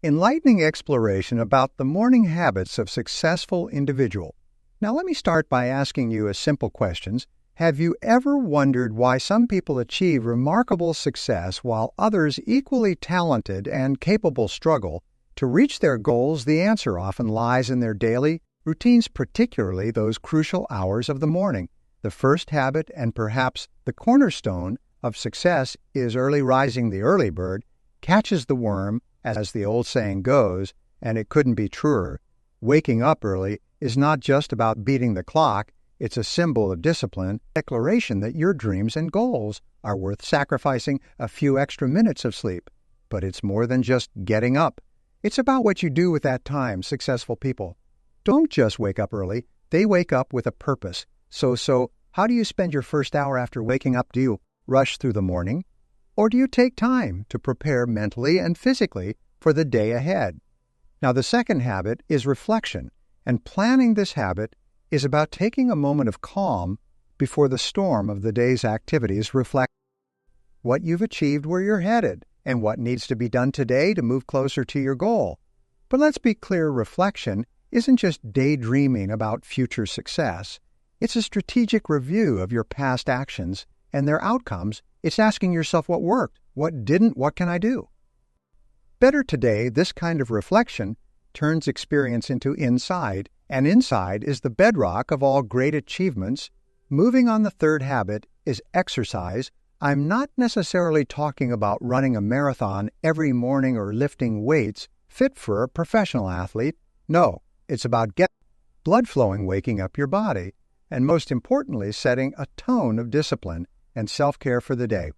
Enlightening exploration about the morning habits of successful individuals. Now let me start by asking you a simple question. Have you ever wondered why some people achieve remarkable success while others equally talented and capable struggle? To reach their goals, the answer often lies in their daily routines, particularly those crucial hours of the morning. The first habit, and perhaps the cornerstone of success, is early rising. The early bird catches the worm, as the old saying goes, and it couldn't be truer. Waking up early is not just about beating the clock, it's a symbol of discipline, a declaration that your dreams and goals are worth sacrificing a few extra minutes of sleep. But it's more than just getting up. It's about what you do with that time. Successful people don't just wake up early, they wake up with a purpose. So how do you spend your first hour after waking up? Do you rush through the morning? Or do you take time to prepare mentally and physically for the day ahead? Now, the second habit is reflection, and planning this habit is about taking a moment of calm before the storm of the day's activities. Reflect what you've achieved, where you're headed, and what needs to be done today to move closer to your goal. But let's be clear, reflection isn't just daydreaming about future success. It's a strategic review of your past actions and their outcomes. It's asking yourself what worked, what didn't, what can I do? Better today, this kind of reflection turns experience into insight, and insight is the bedrock of all great achievements. Moving on, the third habit is exercise. I'm not necessarily talking about running a marathon every morning or lifting weights fit for a professional athlete. No, it's about getting blood flowing, waking up your body, and most importantly, setting a tone of discipline and self-care for the day.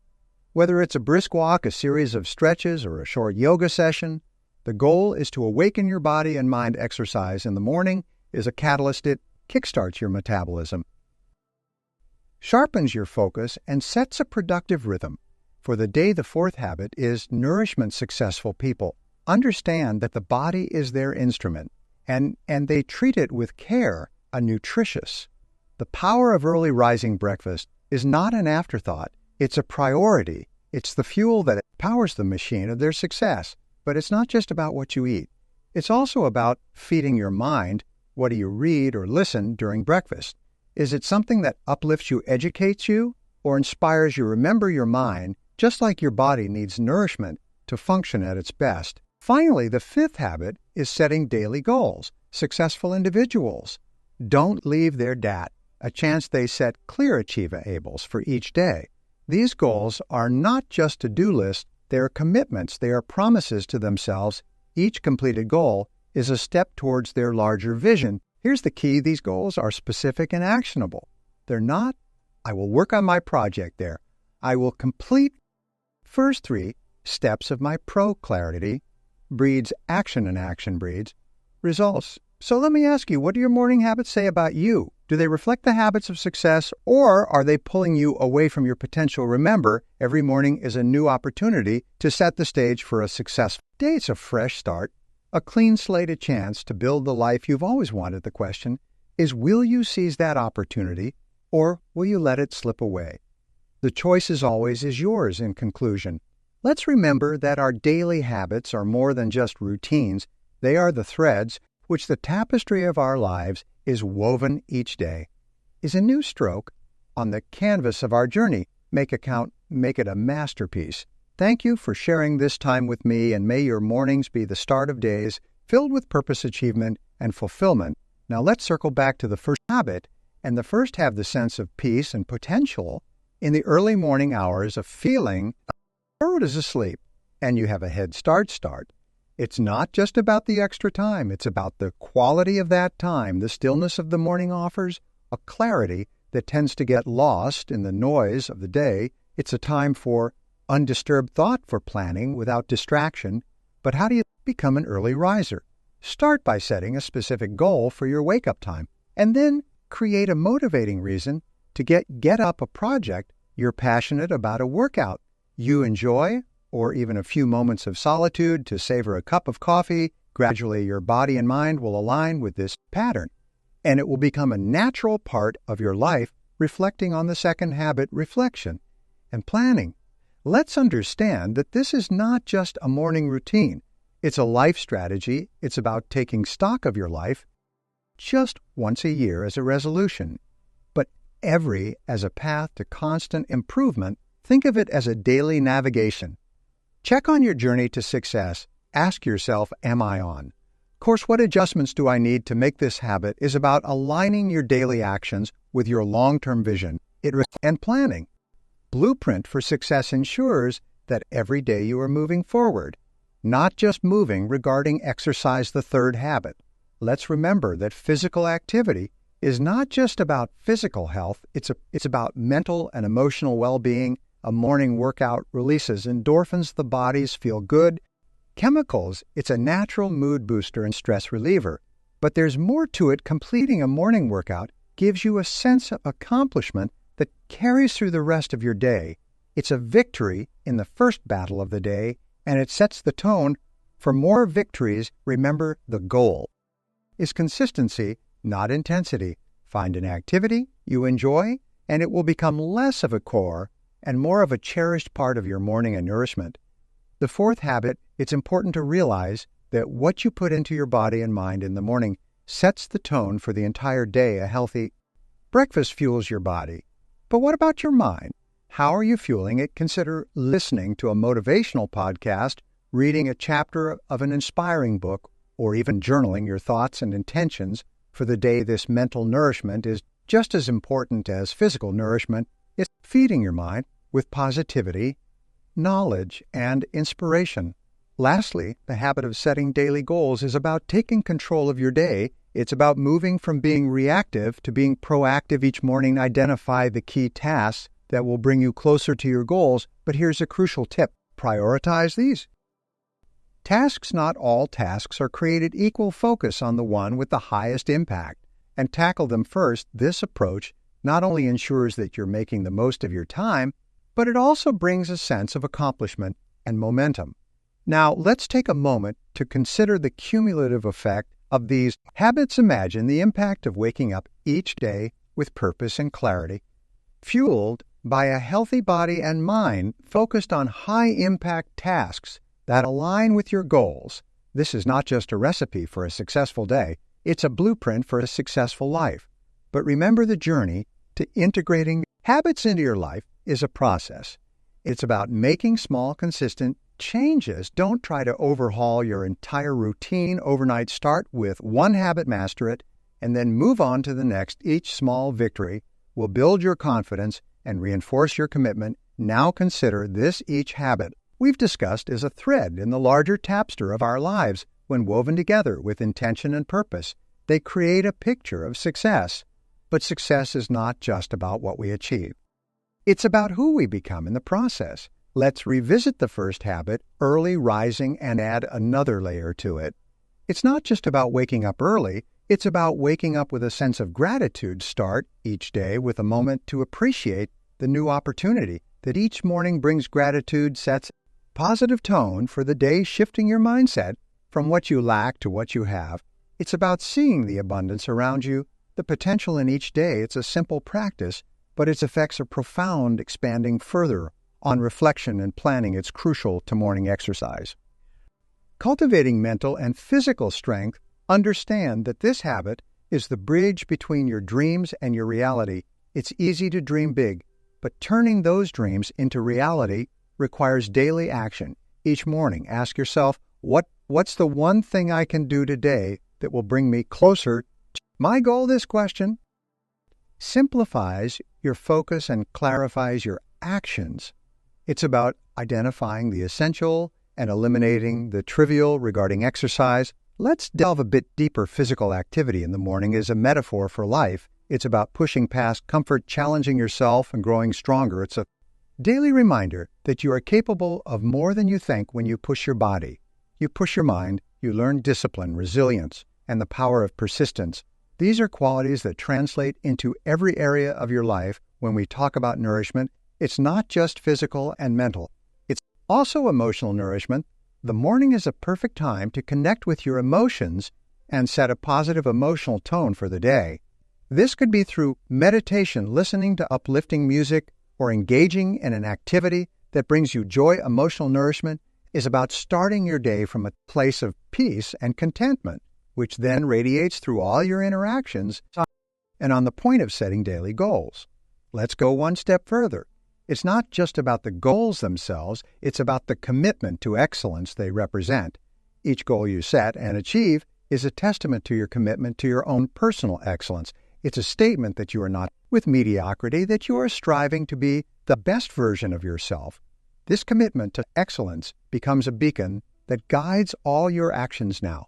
Whether it's a brisk walk, a series of stretches, or a short yoga session, the goal is to awaken your body and mind. Exercise in the morning is a catalyst. It kickstarts your metabolism, sharpens your focus, and sets a productive rhythm for the day. The fourth habit is nourishment. Successful people understand that the body is their instrument, and they treat it with care, nutritious. The power of early rising breakfast is not an afterthought, it's a priority. It's the fuel that powers the machine of their success. But it's not just about what you eat. It's also about feeding your mind. What do you read or listen during breakfast? Is it something that uplifts you, educates you, or inspires you? Remember, your mind, just like your body, needs nourishment to function at its best. Finally, the fifth habit is setting daily goals. Successful individuals don't leave their DAT a chance. They set clear achievables for each day. These goals are not just to-do lists, they are commitments, they are promises to themselves. Each completed goal is a step towards their larger vision. Here's the key: these goals are specific and actionable. They're not, I will work on my project there. I will complete first 3 steps of my clarity breeds action, and action breeds results. So let me ask you, what do your morning habits say about you? Do they reflect the habits of success, or are they pulling you away from your potential? Remember, every morning is a new opportunity to set the stage for a successful day. It's a fresh start, a clean slate, a chance to build the life you've always wanted. The question is, will you seize that opportunity, or will you let it slip away? The choice is always yours. In conclusion, let's remember that our daily habits are more than just routines. They are the threads which the tapestry of our lives is woven each day, is a new stroke on the canvas of our journey. Make it count, make it a masterpiece. Thank you for sharing this time with me, and may your mornings be the start of days filled with purpose, achievement, and fulfillment. Now let's circle back to the first habit, and the first have the sense of peace and potential in the early morning hours of feeling the world is asleep, and you have a head start. It's not just about the extra time. It's about the quality of that time. The stillness of the morning offers a clarity that tends to get lost in the noise of the day. It's a time for undisturbed thought, for planning without distraction. But how do you become an early riser? Start by setting a specific goal for your wake-up time, and then create a motivating reason to get up. A project you're passionate about, a workout you enjoy, or even a few moments of solitude to savor a cup of coffee. Gradually, your body and mind will align with this pattern, and it will become a natural part of your life. Reflecting on the second habit, reflection and planning. Let's understand that this is not just a morning routine. It's a life strategy. It's about taking stock of your life just once a year as a resolution, but every as a path to constant improvement. Think of it as a daily navigation. Check on your journey to success. Ask yourself, am I on course? What adjustments do I need to make this habit? Is about aligning your daily actions with your long-term vision and planning. Blueprint for Success ensures that every day you are moving forward, not just moving regarding exercise, the third habit. Let's remember that physical activity is not just about physical health, it's about mental and emotional well-being. A morning workout releases endorphins, the bodies feel good. Chemicals, it's a natural mood booster and stress reliever. But there's more to it. Completing a morning workout gives you a sense of accomplishment that carries through the rest of your day. It's a victory in the first battle of the day, and it sets the tone for more victories. Remember, the goal is consistency, not intensity. Find an activity you enjoy, and it will become less of a chore and more of a cherished part of your morning and nourishment. The fourth habit, it's important to realize that what you put into your body and mind in the morning sets the tone for the entire day. A healthy breakfast fuels your body. But what about your mind? How are you fueling it? Consider listening to a motivational podcast, reading a chapter of an inspiring book, or even journaling your thoughts and intentions for the day. This mental nourishment is just as important as physical nourishment. It's feeding your mind with positivity, knowledge, and inspiration. Lastly, the habit of setting daily goals is about taking control of your day. It's about moving from being reactive to being proactive. Each morning, identify the key tasks that will bring you closer to your goals. But here's a crucial tip. Prioritize these tasks. Not all tasks are created equal. Focus on the one with the highest impact and tackle them first. This approach not only ensures that you're making the most of your time, but it also brings a sense of accomplishment and momentum. Now, let's take a moment to consider the cumulative effect of these habits. Imagine the impact of waking up each day with purpose and clarity, fueled by a healthy body and mind focused on high-impact tasks that align with your goals. This is not just a recipe for a successful day, it's a blueprint for a successful life. But remember, the journey to integrating habits into your life is a process. It's about making small, consistent changes. Don't try to overhaul your entire routine overnight. Start with one habit, master it, and then move on to the next. Each small victory will build your confidence and reinforce your commitment. Now consider this: each habit we've discussed is a thread in the larger tapestry of our lives. When woven together with intention and purpose, they create a picture of success. But success is not just about what we achieve. It's about who we become in the process. Let's revisit the first habit, early rising, and add another layer to it. It's not just about waking up early, it's about waking up with a sense of gratitude. Start each day with a moment to appreciate the new opportunity that each morning brings. Gratitude sets a positive tone for the day, shifting your mindset from what you lack to what you have. It's about seeing the abundance around you, the potential in each day. It's a simple practice, but its effects are profound, expanding further on reflection and planning. It's crucial to morning exercise. Cultivating mental and physical strength. Understand that this habit is the bridge between your dreams and your reality. It's easy to dream big, but turning those dreams into reality requires daily action. Each morning, ask yourself, what's the one thing I can do today that will bring me closer to my goal? This question simplifies your focus and clarifies your actions. It's about identifying the essential and eliminating the trivial regarding exercise. Let's delve a bit deeper. Physical activity in the morning is a metaphor for life. It's about pushing past comfort, challenging yourself, and growing stronger. It's a daily reminder that you are capable of more than you think. When you push your body, you push your mind, you learn discipline, resilience, and the power of persistence. These are qualities that translate into every area of your life. When we talk about nourishment, it's not just physical and mental. It's also emotional nourishment. The morning is a perfect time to connect with your emotions and set a positive emotional tone for the day. This could be through meditation, listening to uplifting music, or engaging in an activity that brings you joy. Emotional nourishment is about starting your day from a place of peace and contentment, which then radiates through all your interactions and on the point of setting daily goals. Let's go one step further. It's not just about the goals themselves, it's about the commitment to excellence they represent. Each goal you set and achieve is a testament to your commitment to your own personal excellence. It's a statement that you are not with mediocrity, that you are striving to be the best version of yourself. This commitment to excellence becomes a beacon that guides all your actions now.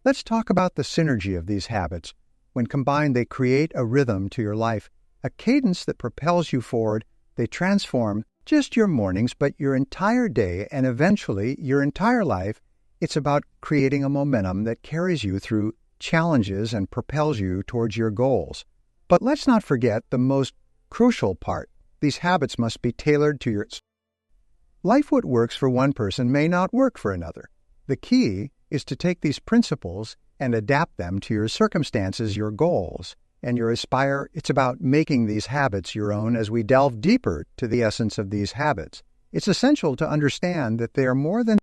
Let's talk about the synergy of these habits. When combined, they create a rhythm to your life, a cadence that propels you forward. They transform just your mornings, but your entire day and eventually your entire life. It's about creating a momentum that carries you through challenges and propels you towards your goals. But let's not forget the most crucial part. These habits must be tailored to your life. What works for one person may not work for another. The key is to take these principles and adapt them to your circumstances, your goals, and your aspire. It's about making these habits your own as we delve deeper to the essence of these habits. It's essential to understand that they are more than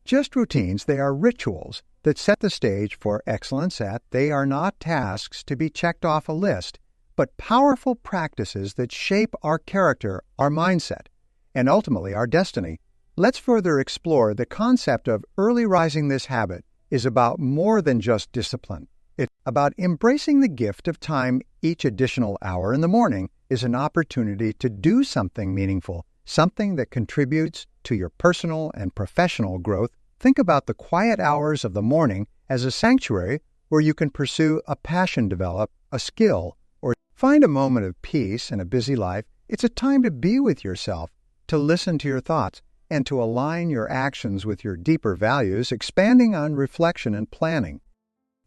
just routines. They are rituals that set the stage for excellence. They are not tasks to be checked off a list, but powerful practices that shape our character, our mindset, and ultimately our destiny. Let's further explore the concept of early rising. This habit is about more than just discipline. It's about embracing the gift of time. Each additional hour in the morning is an opportunity to do something meaningful, something that contributes to your personal and professional growth. Think about the quiet hours of the morning as a sanctuary where you can pursue a passion, develop a skill, or find a moment of peace in a busy life. It's a time to be with yourself, to listen to your thoughts, and to align your actions with your deeper values, expanding on reflection and planning.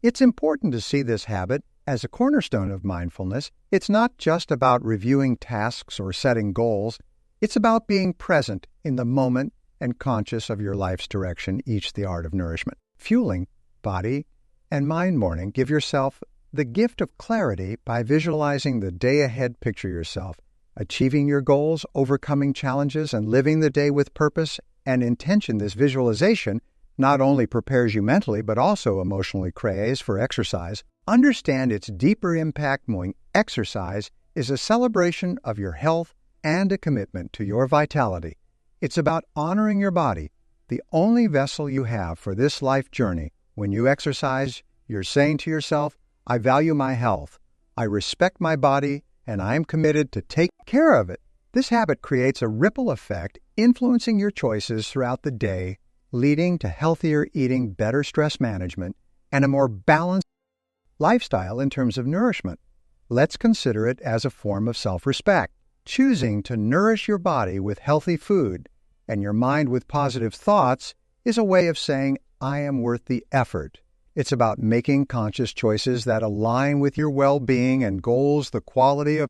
It's important to see this habit as a cornerstone of mindfulness. It's not just about reviewing tasks or setting goals. It's about being present in the moment and conscious of your life's direction. Each the art of nourishment. Fueling body and mind morning. Give yourself the gift of clarity by visualizing the day ahead. Picture yourself achieving your goals, overcoming challenges, and living the day with purpose and intention. This visualization not only prepares you mentally, but also emotionally. Craze for exercise. Understand its deeper impact. Knowing exercise is a celebration of your health and a commitment to your vitality. It's about honoring your body, the only vessel you have for this life journey. When you exercise, you're saying to yourself, I value my health, I respect my body, and I am committed to take care of it. This habit creates a ripple effect, influencing your choices throughout the day, leading to healthier eating, better stress management, and a more balanced lifestyle in terms of nourishment. Let's consider it as a form of self-respect. Choosing to nourish your body with healthy food and your mind with positive thoughts is a way of saying, I am worth the effort. It's about making conscious choices that align with your well-being and goals. The quality of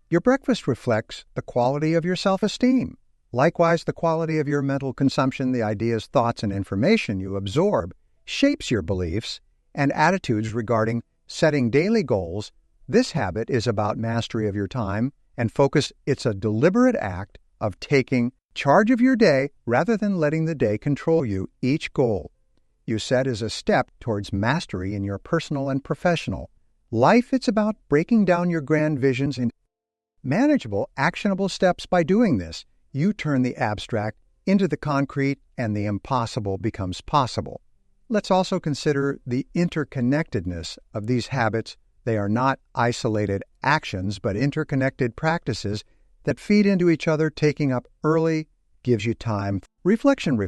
your breakfast reflects the quality of your self-esteem. Likewise, the quality of your mental consumption, the ideas, thoughts, and information you absorb, shapes your beliefs and attitudes regarding setting daily goals. This habit is about mastery of your time and focus. It's a deliberate act of taking charge of your day rather than letting the day control you. Each goal you set is a step towards mastery in your personal and professional life. It's about breaking down your grand visions into manageable, actionable steps. By doing this, you turn the abstract into the concrete and the impossible becomes possible. Let's also consider the interconnectedness of these habits. They are not isolated actions, but interconnected practices that feed into each other. Taking up early gives you time. Reflection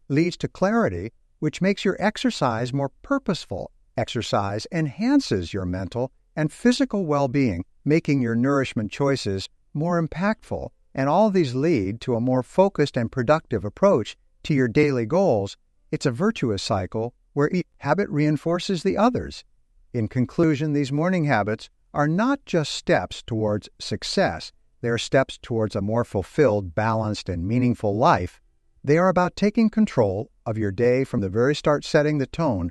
leads to clarity, which makes your exercise more purposeful. Exercise enhances your mental and physical well-being, making your nourishment choices more impactful. And all these lead to a more focused and productive approach to your daily goals. It's a virtuous cycle where each habit reinforces the others. In conclusion, these morning habits are not just steps towards success. They are steps towards a more fulfilled, balanced, and meaningful life. They are about taking control of your day from the very start, setting the tone.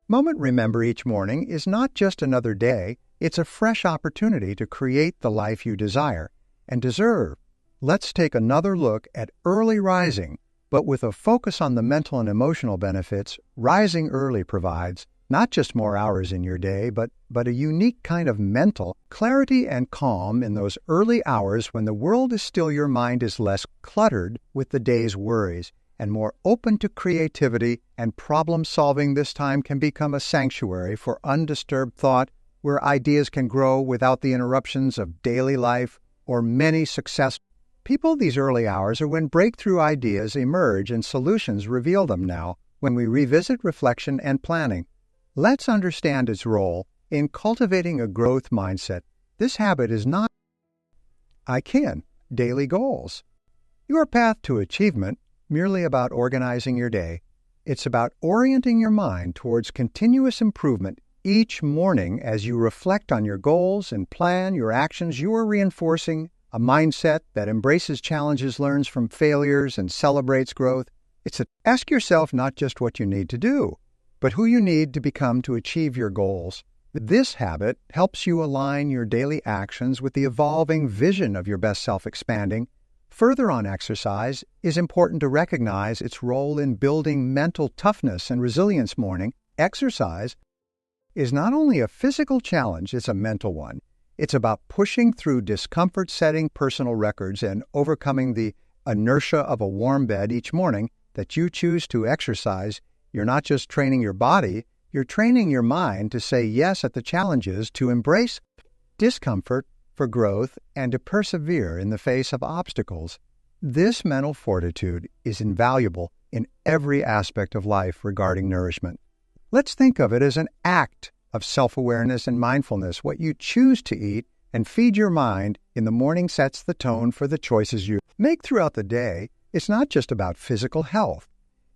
Remember, each morning is not just another day. It's a fresh opportunity to create the life you desire and deserve. Let's take another look at early rising, But with a focus on the mental and emotional benefits, rising early provides not just more hours in your day, but a unique kind of mental clarity and calm in those early hours when the world is still. Your mind is less cluttered with the day's worries and more open to creativity and problem solving. This time can become a sanctuary for undisturbed thought, where ideas can grow without the interruptions of daily life or many successful people. These early hours are when breakthrough ideas emerge and solutions reveal them. Now, when we revisit reflection and planning, let's understand its role in cultivating a growth mindset. This habit is not daily goals. Your path to achievement merely about organizing your day. It's about orienting your mind towards continuous improvement. Each morning, as you reflect on your goals and plan your actions, you are reinforcing a mindset that embraces challenges, learns from failures, and celebrates growth. Ask yourself not just what you need to do, but who you need to become to achieve your goals. This habit helps you align your daily actions with the evolving vision of your best self. Expanding further on exercise is important to recognize its role in building mental toughness and resilience. Morning exercise is not only a physical challenge, it's a mental one. It's about pushing through discomfort, setting personal records, and overcoming the inertia of a warm bed. Each morning that you choose to exercise, you're not just training your body, you're training your mind to say yes at the challenges, to embrace discomfort for growth, and to persevere in the face of obstacles. This mental fortitude is invaluable in every aspect of life regarding nourishment. Let's think of it as an act of self-awareness and mindfulness. What you choose to eat and feed your mind in the morning sets the tone for the choices you make throughout the day. It's not just about physical health.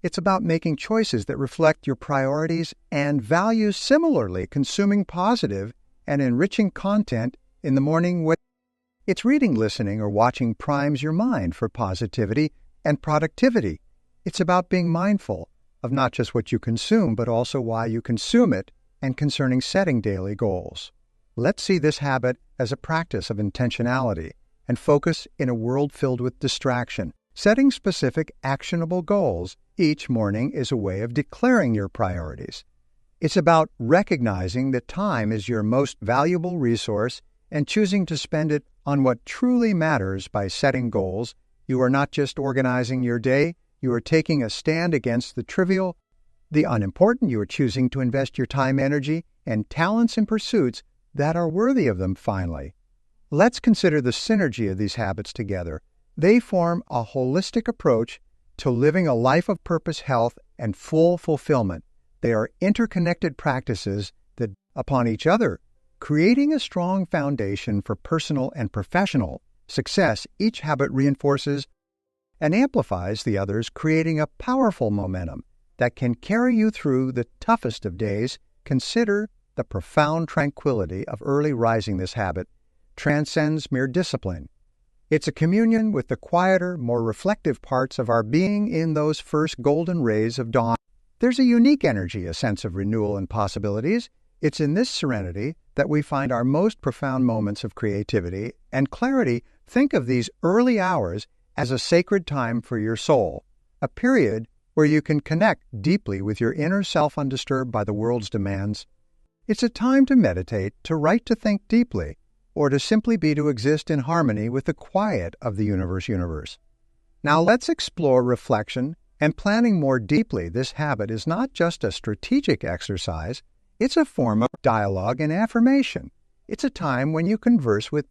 It's about making choices that reflect your priorities and values. Similarly, consuming positive and enriching content in the morning, it's reading, listening, or watching primes your mind for positivity and productivity. It's about being mindful of not just what you consume, but also why you consume it, and concerning setting daily goals. Let's see this habit as a practice of intentionality and focus in a world filled with distraction. Setting specific, actionable goals each morning is a way of declaring your priorities. It's about recognizing that time is your most valuable resource and choosing to spend it on what truly matters. By setting goals, you are not just organizing your day, you are taking a stand against the trivial, the unimportant. You are choosing to invest your time, energy, and talents in pursuits that are worthy of them. Finally, let's consider the synergy of these habits together. They form a holistic approach to living a life of purpose, health, and full fulfillment. They are interconnected practices that upon each other, creating a strong foundation for personal and professional success. Each habit reinforces and amplifies the others, creating a powerful momentum that can carry you through the toughest of days. Consider the profound tranquility of early rising. This habit transcends mere discipline. It's a communion with the quieter, more reflective parts of our being. In those first golden rays of dawn, there's a unique energy, a sense of renewal and possibilities. It's in this serenity that we find our most profound moments of creativity and clarity. Think of these early hours as a sacred time for your soul, a period where you can connect deeply with your inner self undisturbed by the world's demands. It's a time to meditate, to write, to think deeply, or to simply be, to exist in harmony with the quiet of the universe. Now let's explore reflection and planning more deeply. This habit is not just a strategic exercise, it's a form of dialogue and affirmation. It's a time when you converse with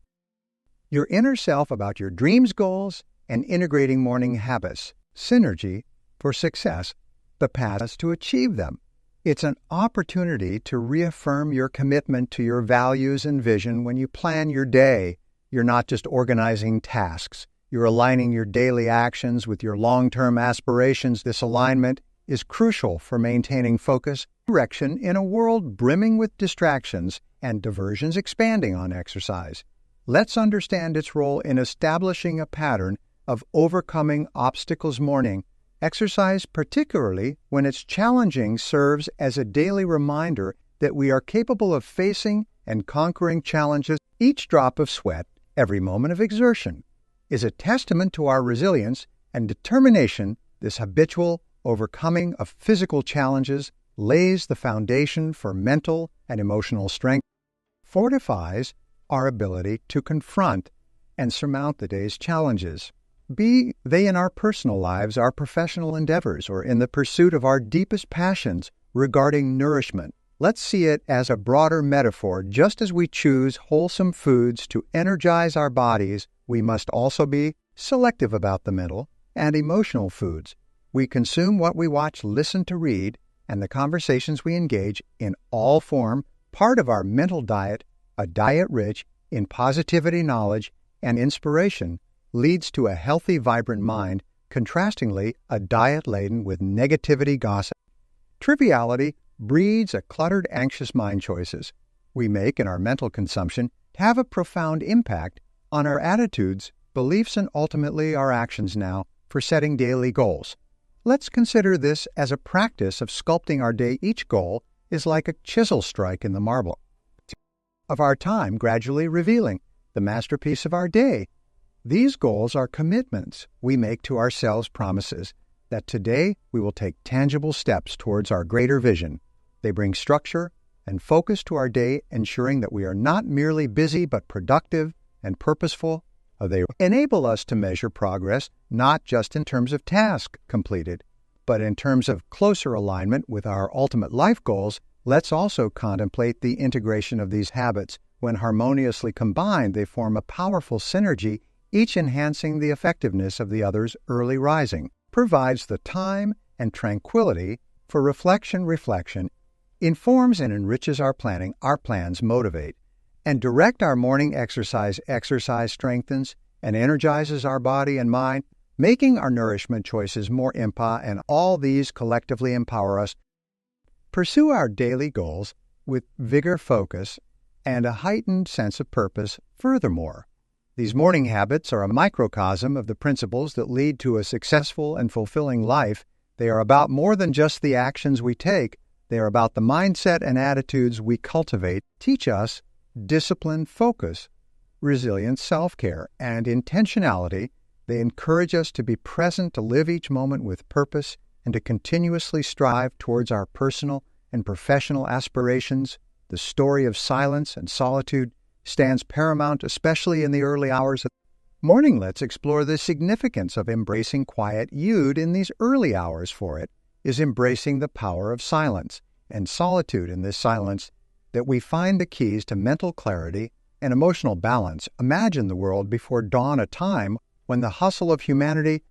your inner self about your dreams, goals, and integrating morning habits. Synergy for success, the paths to achieve them. It's an opportunity to reaffirm your commitment to your values and vision. When you plan your day, you're not just organizing tasks. You're aligning your daily actions with your long-term aspirations. This alignment is crucial for maintaining focus, direction in a world brimming with distractions and diversions. Expanding on exercise, let's understand its role in establishing a pattern of overcoming obstacles. Morning exercise, particularly when it's challenging, serves as a daily reminder that we are capable of facing and conquering challenges. Each drop of sweat, every moment of exertion, is a testament to our resilience and determination This habitual overcoming of physical challenges lays the foundation for mental and emotional strength, fortifies our ability to confront and surmount the day's challenges, be they in our personal lives, our professional endeavors, or in the pursuit of our deepest passions regarding nourishment. Let's see it as a broader metaphor. Just as we choose wholesome foods to energize our bodies, we must also be selective about the mental and emotional foods. We consume what we watch, listen to, read, and the conversations we engage in all form part of our mental diet. A diet rich in positivity, knowledge, and inspiration leads to a healthy, vibrant mind. Contrastingly, a diet laden with negativity, gossip, triviality breeds a cluttered, anxious mind. Choices we make in our mental consumption have a profound impact on our attitudes, beliefs, and ultimately our actions. Now, for setting daily goals. Let's consider this as a practice of sculpting our day. Each goal is like a chisel strike in the marble of our time, gradually revealing the masterpiece of our day. These goals are commitments we make to ourselves, promises that today we will take tangible steps towards our greater vision. They bring structure and focus to our day, ensuring that we are not merely busy but productive and purposeful. They enable us to measure progress not just in terms of tasks completed, but in terms of closer alignment with our ultimate life goals. Let's also contemplate the integration of these habits. When harmoniously combined, they form a powerful synergy, each enhancing the effectiveness of the others. Early rising provides the time and tranquility for reflection. Reflection informs and enriches our planning. Our plans motivate and direct our morning exercise. Exercise strengthens and energizes our body and mind, making our nourishment choices more empowered, and all these collectively empower us. Pursue our daily goals with vigor, focus, and a heightened sense of purpose. Furthermore, these morning habits are a microcosm of the principles that lead to a successful and fulfilling life. They are about more than just the actions we take. They are about the mindset and attitudes we cultivate. Teach us discipline, focus, resilience, self-care, and intentionality. They encourage us to be present, to live each moment with purpose, and to continuously strive towards our personal and professional aspirations. The story of silence and solitude stands paramount, especially in the early hours of the morning. Let's explore the significance of embracing quiet. In these early hours, for it is embracing the power of silence and solitude. In this silence that we find the keys to mental clarity and emotional balance. Imagine the world before dawn, a time when the hustle of humanity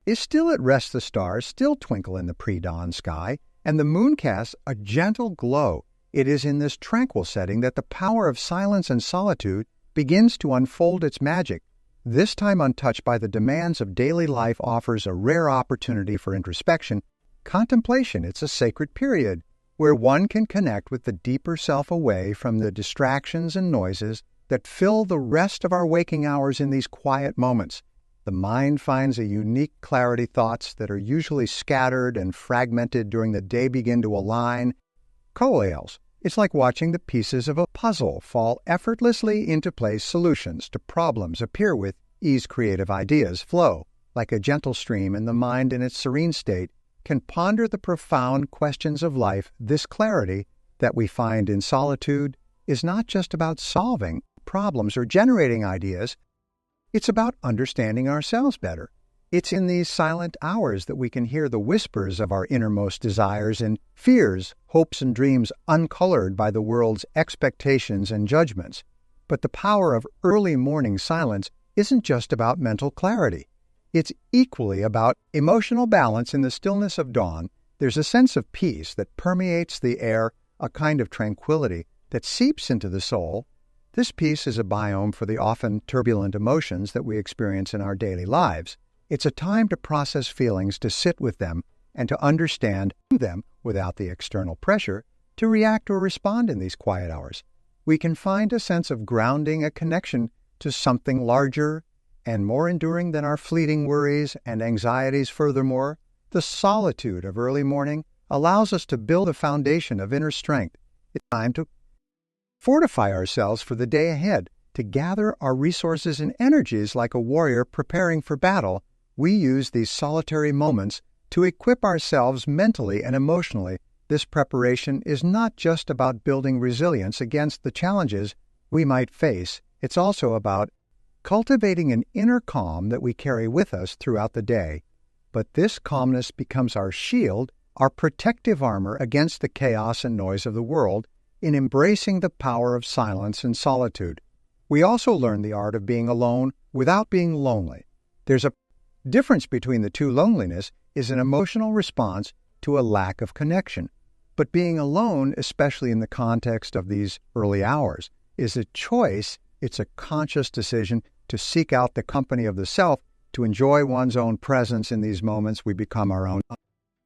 is still at rest. The stars still twinkle in the pre-dawn sky, and the moon casts a gentle glow. It is in this tranquil setting that the power of silence and solitude begins to unfold its magic. This time, untouched by the demands of daily life, offers a rare opportunity for introspection, contemplation. It's a sacred period where one can connect with the deeper self, away from the distractions and noises that fill the rest of our waking hours. In these quiet moments, the mind finds a unique clarity. Thoughts that are usually scattered and fragmented during the day begin to align, coalesce. It's like watching the pieces of a puzzle fall effortlessly into place. Solutions to problems appear with ease. Creative ideas flow like a gentle stream, and the mind in its serene state can ponder the profound questions of life. This clarity that we find in solitude is not just about solving problems or generating ideas. It's about understanding ourselves better. It's in these silent hours that we can hear the whispers of our innermost desires and fears, hopes and dreams, uncolored by the world's expectations and judgments. But the power of early morning silence isn't just about mental clarity. It's equally about emotional balance. In the stillness of dawn, there's a sense of peace that permeates the air, a kind of tranquility that seeps into the soul. This peace is a biome for the often turbulent emotions that we experience in our daily lives. It's a time to process feelings, to sit with them, and to understand them without the external pressure to react or respond. In these quiet hours, we can find a sense of grounding, a connection to something larger and more enduring than our fleeting worries and anxieties. Furthermore, the solitude of early morning allows us to build a foundation of inner strength. It's time to fortify ourselves for the day ahead, to gather our resources and energies like a warrior preparing for battle. We use these solitary moments to equip ourselves mentally and emotionally. This preparation is not just about building resilience against the challenges we might face. It's also about cultivating an inner calm that we carry with us throughout the day. But this calmness becomes our shield, our protective armor against the chaos and noise of the world in embracing the power of silence and solitude. We also learn the art of being alone without being lonely. There's a difference between the two. Loneliness is an emotional response to a lack of connection. But being alone, especially in the context of these early hours, is a choice. It's a conscious decision to seek out the company of the self, to enjoy one's own presence in these moments. We become our own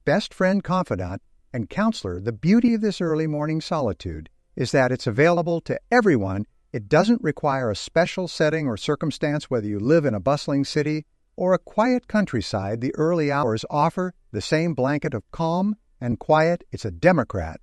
best friend, confidant, and counselor. The beauty of this early morning solitude is that it's available to everyone. It doesn't require a special setting or circumstance, whether you live in a bustling city or a quiet countryside. The early hours offer the same blanket of calm and quiet. It's a democrat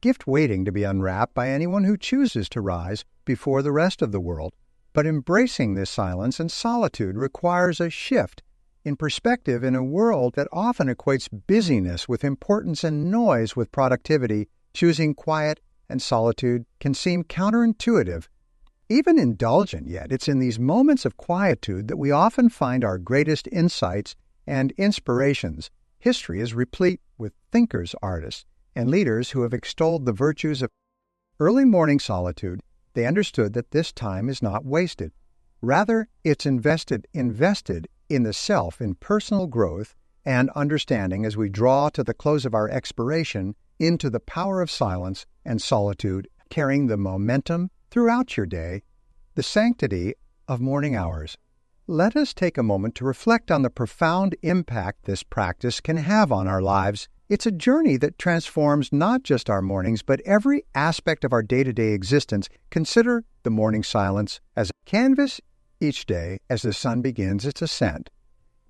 gift waiting to be unwrapped by anyone who chooses to rise before the rest of the world. But embracing this silence and solitude requires a shift in perspective in a world that often equates busyness with importance and noise with productivity. Choosing quiet and solitude can seem counterintuitive, even indulgent, yet it's in these moments of quietude that we often find our greatest insights and inspirations. History is replete with thinkers, artists, and leaders who have extolled the virtues of early morning solitude. They understood that this time is not wasted. Rather, it's invested in the self, in personal growth and understanding as we draw to the close of our expiration into the power of silence and solitude, carrying the momentum throughout your day, the sanctity of morning hours. Let us take a moment to reflect on the profound impact this practice can have on our lives. It's a journey that transforms not just our mornings, but every aspect of our day-to-day existence. Consider the morning silence as a canvas. Each day, as the sun begins its ascent,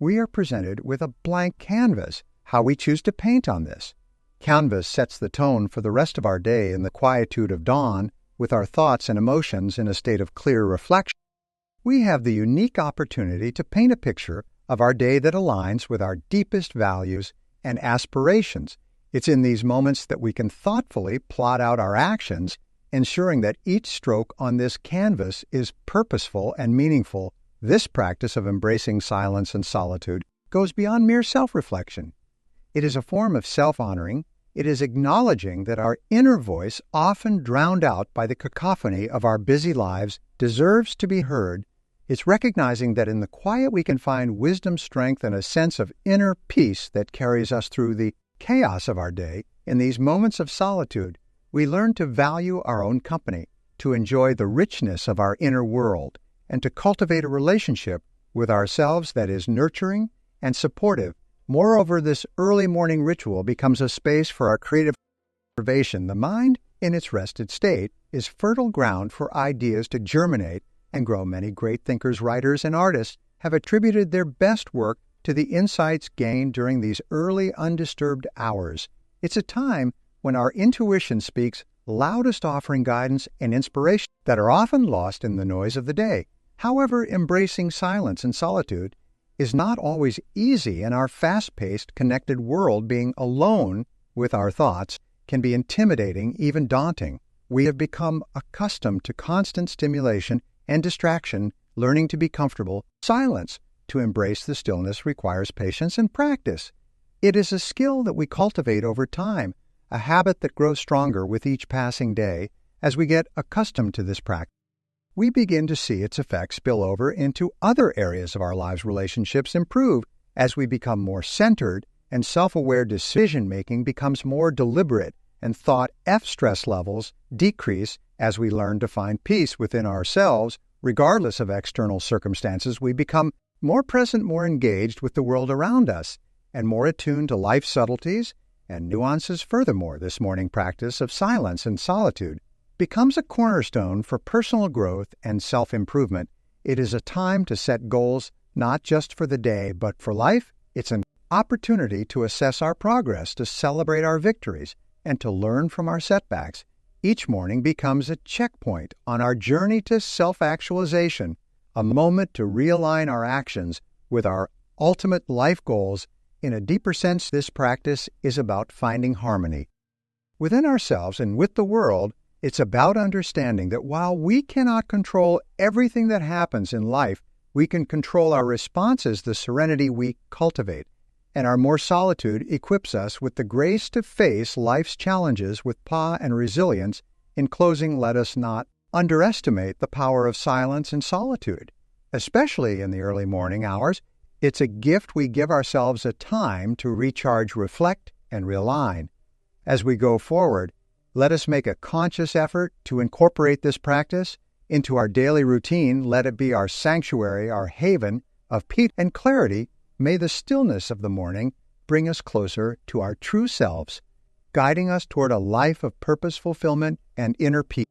we are presented with a blank canvas. How we choose to paint on this canvas sets the tone for the rest of our day. In the quietude of dawn, with our thoughts and emotions in a state of clear reflection, we have the unique opportunity to paint a picture of our day that aligns with our deepest values and aspirations. It's in these moments that we can thoughtfully plot out our actions, ensuring that each stroke on this canvas is purposeful and meaningful. This practice of embracing silence and solitude goes beyond mere self-reflection. It is a form of self-honoring. It is acknowledging that our inner voice, often drowned out by the cacophony of our busy lives, deserves to be heard. It's recognizing that in the quiet we can find wisdom, strength, and a sense of inner peace that carries us through the chaos of our day. In these moments of solitude, we learn to value our own company, to enjoy the richness of our inner world, and to cultivate a relationship with ourselves that is nurturing and supportive. Moreover, this early morning ritual becomes a space for our creative observation. The mind, in its rested state, is fertile ground for ideas to germinate and grow. Many great thinkers, writers, and artists have attributed their best work to the insights gained during these early undisturbed hours. It's a time when our intuition speaks loudest, offering guidance and inspiration that are often lost in the noise of the day. However, embracing silence and solitude is not always easy. In our fast-paced, connected world, being alone with our thoughts can be intimidating, even daunting. We have become accustomed to constant stimulation and distraction. Learning to be comfortable silence, to embrace the stillness, requires patience and practice. It is a skill that we cultivate over time, a habit that grows stronger with each passing day. As we get accustomed to this practice, we begin to see its effects spill over into other areas of our lives. Relationships improve as we become more centered, and self-aware decision-making becomes more deliberate, and thought stress levels decrease as we learn to find peace within ourselves. Regardless of external circumstances, we become more present, more engaged with the world around us, and more attuned to life's subtleties and nuances. Furthermore, this morning practice of silence and solitude becomes a cornerstone for personal growth and self-improvement. It is a time to set goals not just for the day, but for life. It's an opportunity to assess our progress, to celebrate our victories, and to learn from our setbacks. Each morning becomes a checkpoint on our journey to self-actualization, a moment to realign our actions with our ultimate life goals, in a deeper sense, this practice is about finding harmony. Within ourselves and with the world, it's about understanding that while we cannot control everything that happens in life, we can control our responses, the serenity we cultivate. And our more solitude equips us with the grace to face life's challenges with awe and resilience. In closing, let us not underestimate the power of silence and solitude. Especially in the early morning hours, it's a gift we give ourselves a time to recharge, reflect, and realign. As we go forward, let us make a conscious effort to incorporate this practice into our daily routine. Let it be our sanctuary, our haven of peace and clarity. May the stillness of the morning bring us closer to our true selves, guiding us toward a life of purpose, fulfillment, and inner peace.